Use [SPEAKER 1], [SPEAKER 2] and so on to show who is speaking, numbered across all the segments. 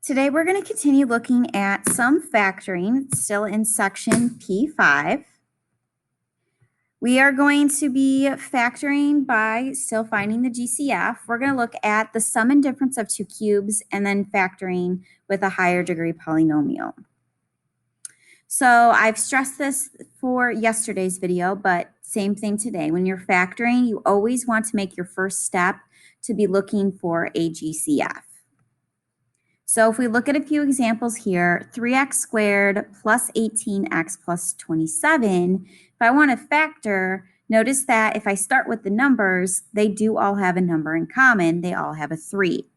[SPEAKER 1] Today we're going to continue looking at some factoring. It's still in section P5. We are going to be factoring by still finding the GCF. We're going to look at the sum and difference of two cubes and then factoring with a higher degree polynomial. So I've stressed this for yesterday's video, but same thing today. When you're factoring, you always want to make your first step to be looking for a GCF. So if we look at a few examples here, 3x squared plus 18x plus 27, if I want to factor, notice that if I start with the numbers, they do all have a number in common. They all have a 3.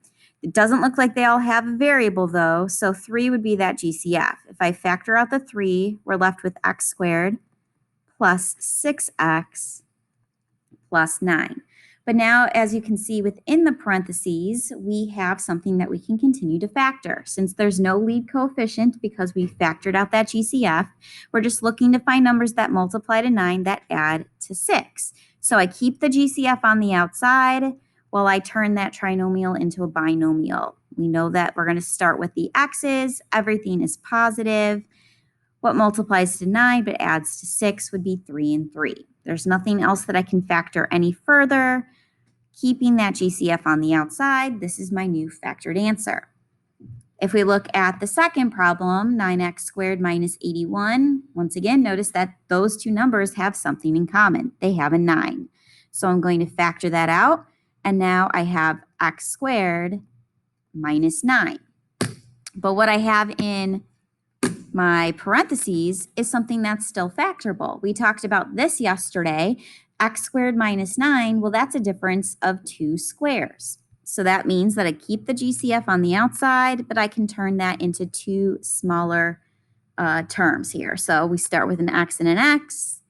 [SPEAKER 1] It doesn't look like they all have a variable though, so 3 would be that GCF. If I factor out the 3, we're left with x squared plus 6x plus 9. But now, as you can see within the parentheses, we have something that we can continue to factor. Since there's no lead coefficient because we factored out that GCF, we're just looking to find numbers that multiply to 9 that add to 6. So I keep the GCF on the outside while I turn that trinomial into a binomial. We know that we're going to start with the x's. Everything is positive. What multiplies to 9 but adds to 6 would be 3 and 3. There's nothing else that I can factor any further. Keeping that GCF on the outside, this is my new factored answer. If we look at the second problem, 9x squared minus 81, once again, notice that those two numbers have something in common. They have a 9. So I'm going to factor that out, and now I have x squared minus 9. But what I have in my parentheses is something that's still factorable. We talked about this yesterday. X squared minus 9, well, that's a difference of 2 squares. So that means that I keep the GCF on the outside, but I can turn that into two smaller terms here. So we start with an x and an x.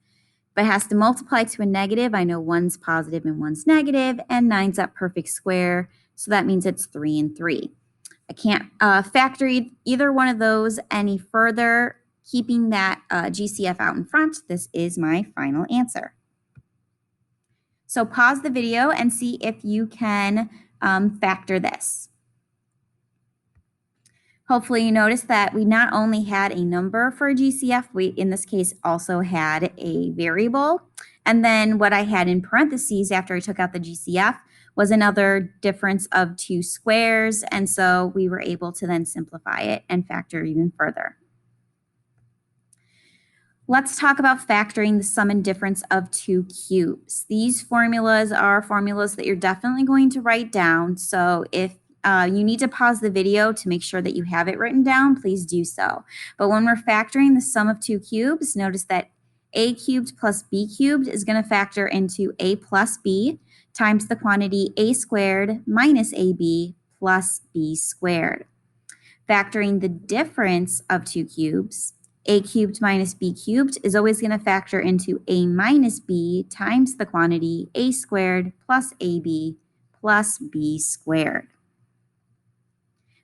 [SPEAKER 1] If it has to multiply to a negative, I know one's positive and one's negative, and 9's that perfect square. So that means it's 3 and 3. I can't factor either one of those any further. Keeping that GCF out in front, this is my final answer. So pause the video and see if you can factor this. Hopefully you noticed that we not only had a number for a GCF, we in this case also had a variable. And then what I had in parentheses after I took out the GCF was another difference of 2 squares, and so we were able to then simplify it and factor even further. Let's talk about factoring the sum and difference of two cubes. These formulas are formulas that you're definitely going to write down, so if you need to pause the video to make sure that you have it written down, please do so. But when we're factoring the sum of two cubes, notice that a cubed plus b cubed is going to factor into a plus b times the quantity a squared minus ab plus b squared. Factoring the difference of two cubes, a cubed minus b cubed is always going to factor into a minus b times the quantity a squared plus ab plus b squared.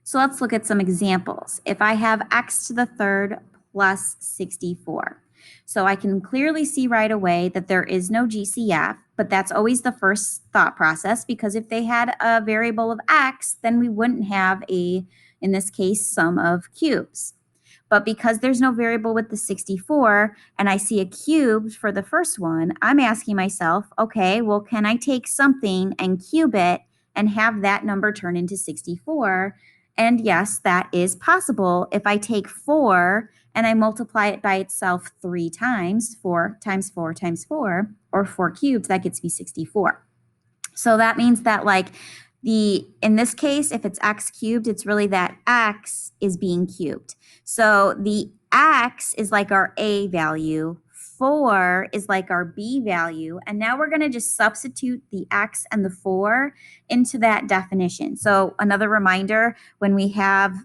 [SPEAKER 1] So let's look at some examples. If I have x to the third plus 64, so I can clearly see right away that there is no GCF, but that's always the first thought process, because if they had a variable of x, then we wouldn't have a, in this case, sum of cubes. But because there's no variable with the 64 and I see a cube for the first one, I'm asking myself, okay, well, can I take something and cube it and have that number turn into 64? And yes, that is possible. If I take 4 and I multiply it by itself 3 times, 4 times 4 times 4, or 4 cubed, that gets me 64. So that means that in this case, if it's x cubed, it's really that x is being cubed. So the x is like our a value, 4 is like our b value, and now we're going to just substitute the x and the 4 into that definition. So another reminder, when we have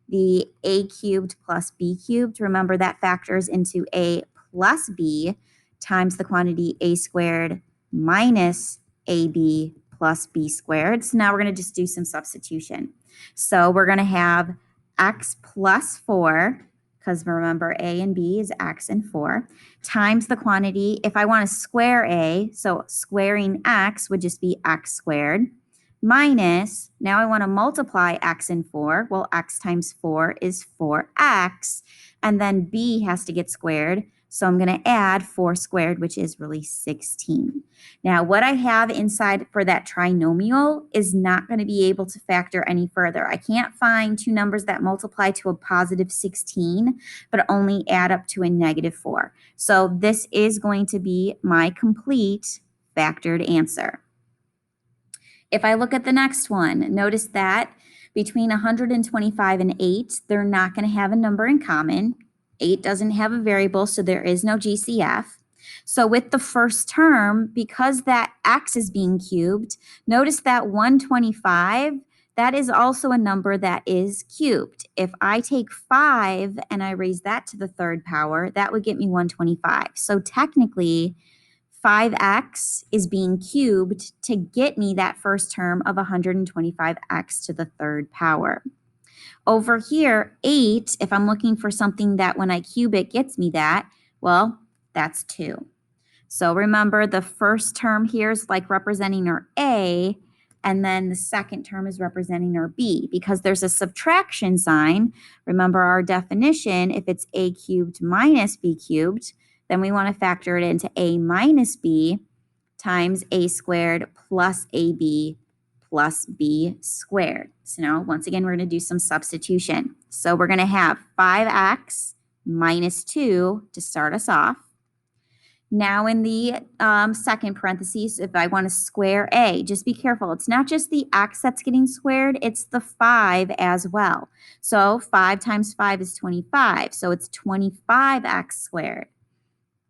[SPEAKER 1] the a cubed plus b cubed, remember that factors into a plus b times the quantity a squared minus ab plus b squared. So now we're going to just do some substitution. So we're going to have x plus 4, because remember a and b is x and 4, times the quantity. If I want to square a, so squaring x would just be x squared, minus, now I want to multiply x and 4. Well, x times 4 is 4x. And then b has to get squared. So I'm going to add 4 squared, which is really 16. Now, what I have inside for that trinomial is not going to be able to factor any further. I can't find two numbers that multiply to a positive 16, but only add up to a negative 4. So this is going to be my complete factored answer. If I look at the next one, notice that between 125 and 8, they're not going to have a number in common. 8 doesn't have a variable, so there is no GCF. So with the first term, because that x is being cubed, notice that 125, that is also a number that is cubed. If I take 5 and I raise that to the third power, that would get me 125. So technically, 5x is being cubed to get me that first term of 125x to the third power. Over here, 8, if I'm looking for something that when I cube it gets me that, well, that's 2. So remember, the first term here is like representing our A, and then the second term is representing our B. Because there's a subtraction sign, remember our definition, if it's A cubed minus B cubed, then we want to factor it into A minus B times A squared plus AB plus B squared. So now, once again, we're going to do some substitution. So we're going to have 5x minus 2 to start us off. Now in the second parentheses, if I want to square A, just be careful. It's not just the x that's getting squared, it's the 5 as well. So 5 times 5 is 25. So it's 25x squared.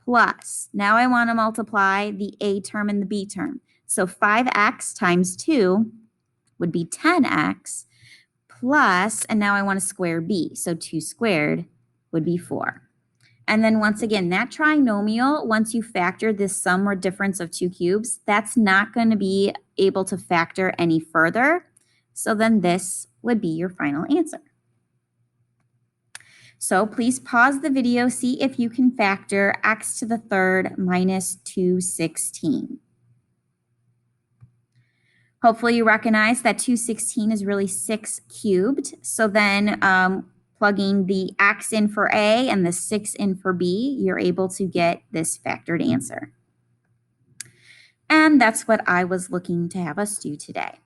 [SPEAKER 1] Plus, now I want to multiply the A term and the B term. So 5x times 2 would be 10x plus, and now I want to square B. So 2 squared would be 4. And then once again, that trinomial, once you factor this sum or difference of two cubes, that's not going to be able to factor any further. So then this would be your final answer. So please pause the video, see if you can factor x to the third minus 216. Hopefully you recognize that 216 is really 6 cubed. So then plugging the x in for A and the 6 in for B, you're able to get this factored answer. And that's what I was looking to have us do today.